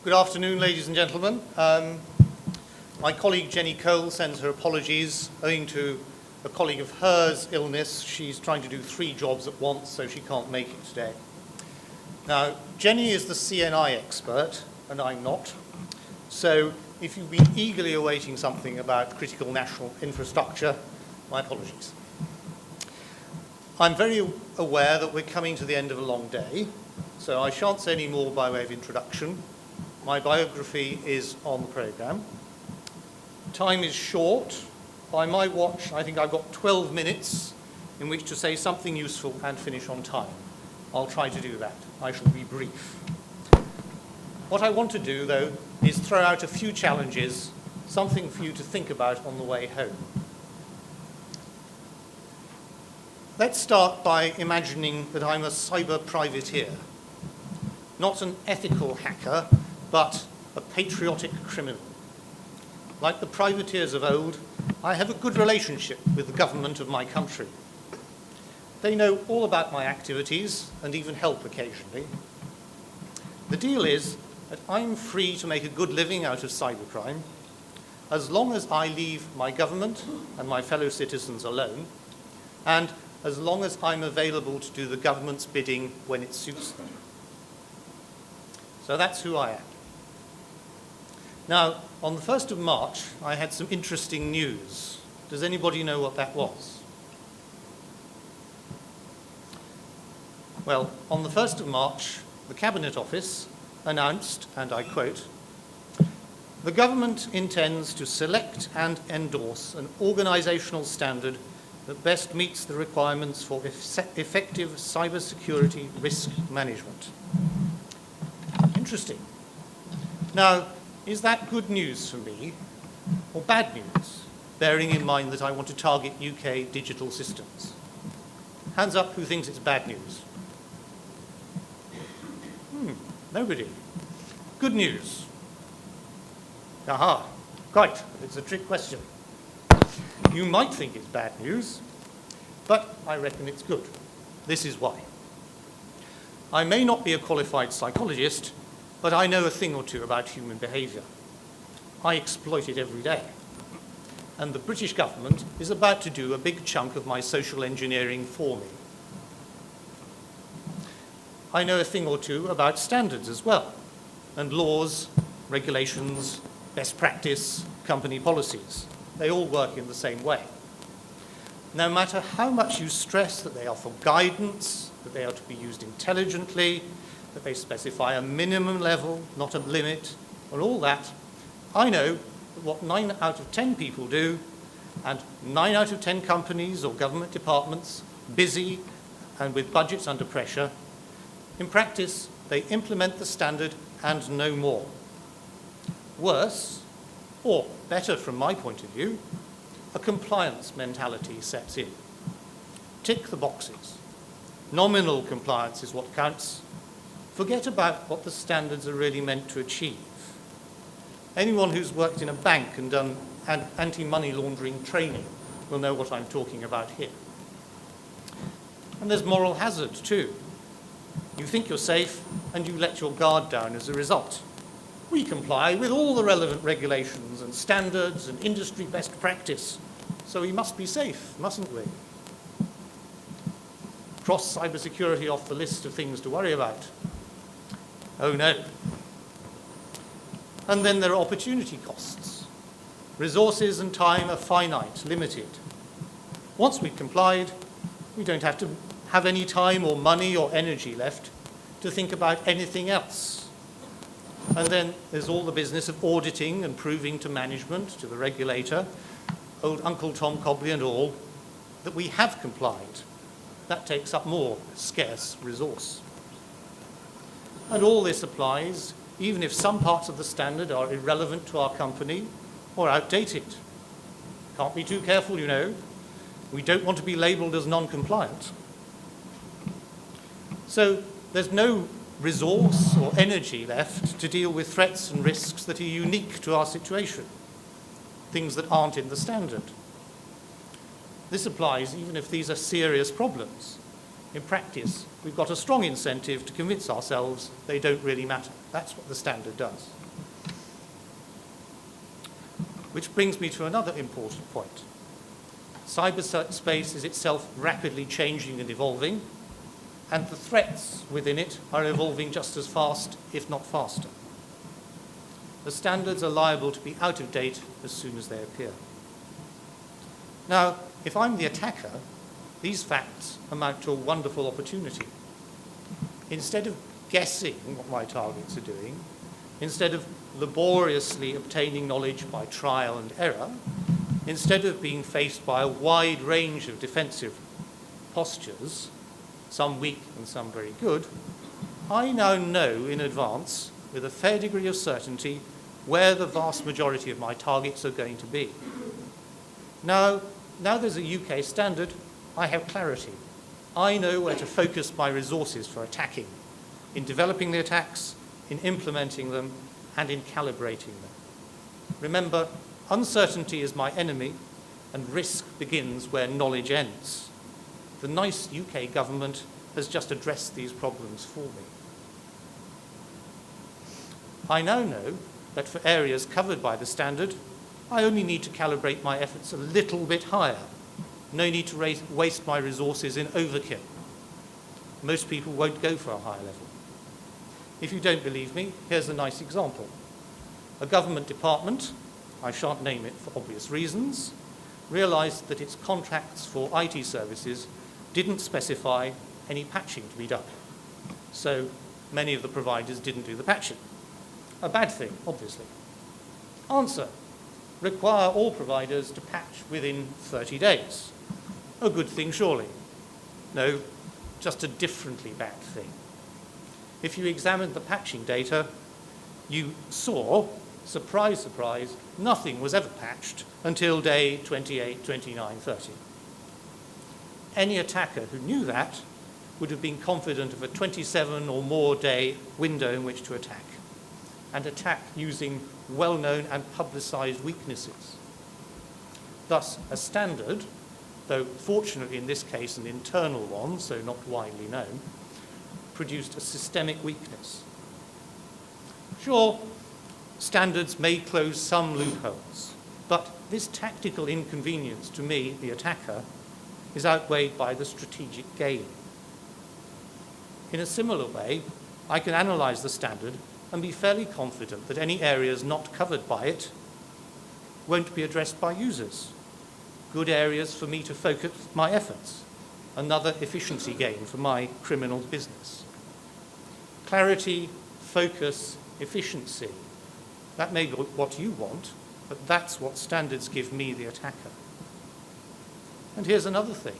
Good afternoon, ladies and gentlemen. My colleague Jenny Cole sends her apologies owing to a colleague of hers' illness. She's trying to do 3 jobs at once, so she can't make it today. Now, Jenny is the CNI expert, and I'm not. So if you've been eagerly awaiting something about critical national infrastructure, my apologies. I'm very aware that we're coming to the end of a long day, so I shan't say any more by way of introduction. My biography is on the programme. Time is short. By my watch, I think I've got 12 minutes in which to say something useful and finish on time. I'll try to do that. I shall be brief. What I want to do, though, is throw out a few challenges, something for you to think about on the way home. Let's start by imagining that I'm a cyber privateer, not an ethical hacker, but a patriotic criminal. Like the privateers of old, I have a good relationship with the government of my country. They know all about my activities and even help occasionally. The deal is that I'm free to make a good living out of cybercrime as long as I leave my government and my fellow citizens alone, and as long as I'm available to do the government's bidding when it suits them. So that's who I am. Now, on the 1st of March, I had some interesting news. Does anybody know what that was? Well, on the 1st of March, the Cabinet Office announced, and I quote, "The government intends to select and endorse an organisational standard that best meets the requirements for effective cybersecurity risk management." Interesting. Now, is that good news for me or bad news, bearing in mind that I want to target UK digital systems? Hands up who thinks it's bad news. Nobody. Good news. Aha, quite. It's a trick question. You might think it's bad news, but I reckon it's good. This is why. I may not be a qualified psychologist, but I know a thing or two about human behaviour. I exploit it every day. And the British government is about to do a big chunk of my social engineering for me. I know a thing or two about standards as well, and laws, regulations, best practice, company policies. They all work in the same way. No matter how much you stress that they offer guidance, that they are to be used intelligently, that they specify a minimum level, not a limit, and all that, I know that what 9 out of 10 people do, and 9 out of 10 companies or government departments, busy and with budgets under pressure, in practice, they implement the standard and no more. Worse, or better from my point of view, a compliance mentality sets in. Tick the boxes. Nominal compliance is what counts. Forget about what the standards are really meant to achieve. Anyone who's worked in a bank and done anti-money laundering training will know what I'm talking about here. And there's moral hazard too. You think you're safe and you let your guard down as a result. We comply with all the relevant regulations and standards and industry best practice, so we must be safe, mustn't we? Cross cybersecurity off the list of things to worry about. Oh no. And then there are opportunity costs. Resources and time are finite, limited. Once we've complied, we don't have to have any time or money or energy left to think about anything else. And then there's all the business of auditing and proving to management, to the regulator, old Uncle Tom Cobley and all, that we have complied. That takes up more scarce resource. And all this applies even if some parts of the standard are irrelevant to our company or outdated. Can't be too careful, you know. We don't want to be labelled as non-compliant. So there's no resource or energy left to deal with threats and risks that are unique to our situation, things that aren't in the standard. This applies even if these are serious problems. In practice, we've got a strong incentive to convince ourselves they don't really matter. That's what the standard does. Which brings me to another important point. Cyberspace is itself rapidly changing and evolving, and the threats within it are evolving just as fast, if not faster. The standards are liable to be out of date as soon as they appear. Now, if I'm the attacker, these facts amount to a wonderful opportunity. Instead of guessing what my targets are doing, instead of laboriously obtaining knowledge by trial and error, instead of being faced by a wide range of defensive postures, some weak and some very good, I now know in advance, with a fair degree of certainty, where the vast majority of my targets are going to be. Now there's a UK standard, I have clarity. I know where to focus my resources for attacking, in developing the attacks, in implementing them, and in calibrating them. Remember, uncertainty is my enemy, and risk begins where knowledge ends. The nice UK government has just addressed these problems for me. I now know that for areas covered by the standard, I only need to calibrate my efforts a little bit higher. No need to waste my resources in overkill. Most people won't go for a higher level. If you don't believe me, here's a nice example. A government department, I shan't name it for obvious reasons, realized that its contracts for IT services didn't specify any patching to be done. So many of the providers didn't do the patching. A bad thing, obviously. Answer: require all providers to patch within 30 days. A good thing, surely. No, just a differently bad thing. If you examined the patching data, you saw, surprise, surprise, nothing was ever patched until day 28, 29, 30. Any attacker who knew that would have been confident of a 27 or more day window in which to attack, and attack using well-known and publicized weaknesses. Thus, a standard, though fortunately in this case an internal one, so not widely known, produced a systemic weakness. Sure, standards may close some loopholes, but this tactical inconvenience to me, the attacker, is outweighed by the strategic gain. In a similar way, I can analyze the standard and be fairly confident that any areas not covered by it won't be addressed by users. Good areas for me to focus my efforts. Another efficiency gain for my criminal business. Clarity, focus, efficiency. That may be what you want, but that's what standards give me, the attacker. And here's another thing.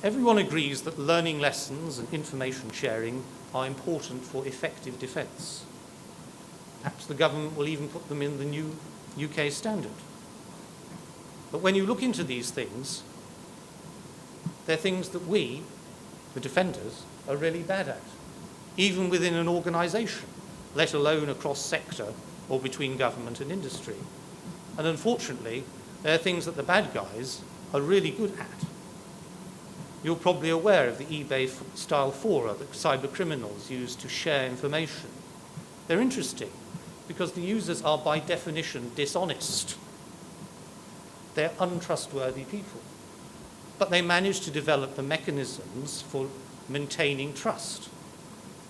Everyone agrees that learning lessons and information sharing are important for effective defence. Perhaps the government will even put them in the new UK standard. But when you look into these things, they're things that we, the defenders, are really bad at, even within an organisation, let alone across sector or between government and industry. And unfortunately, they're things that the bad guys are really good at. You're probably aware of the eBay-style fora that cyber criminals use to share information. They're interesting because the users are by definition dishonest. They're untrustworthy people. But they manage to develop the mechanisms for maintaining trust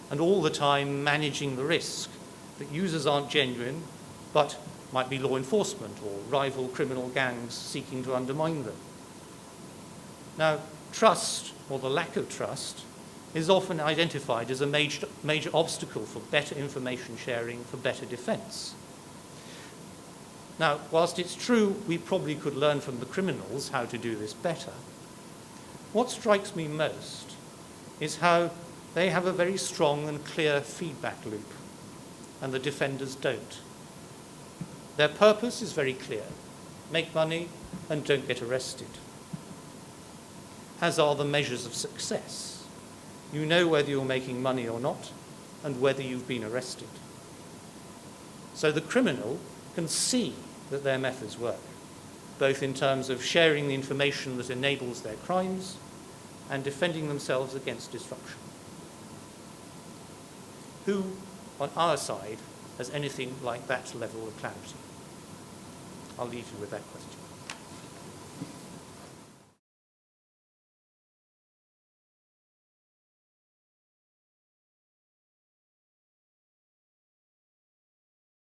and all the time managing the risk that users aren't genuine but might be law enforcement or rival criminal gangs seeking to undermine them. Now, trust, or the lack of trust, is often identified as a major obstacle for better information sharing, for better defence. Now, whilst it's true we probably could learn from the criminals how to do this better, what strikes me most is how they have a very strong and clear feedback loop, and the defenders don't. Their purpose is very clear: make money and don't get arrested. As are the measures of success. You know whether you're making money or not, and whether you've been arrested. So the criminal can see that their methods work, both in terms of sharing the information that enables their crimes, and defending themselves against disruption. Who, on our side, has anything like that level of clarity? I'll leave you with that question.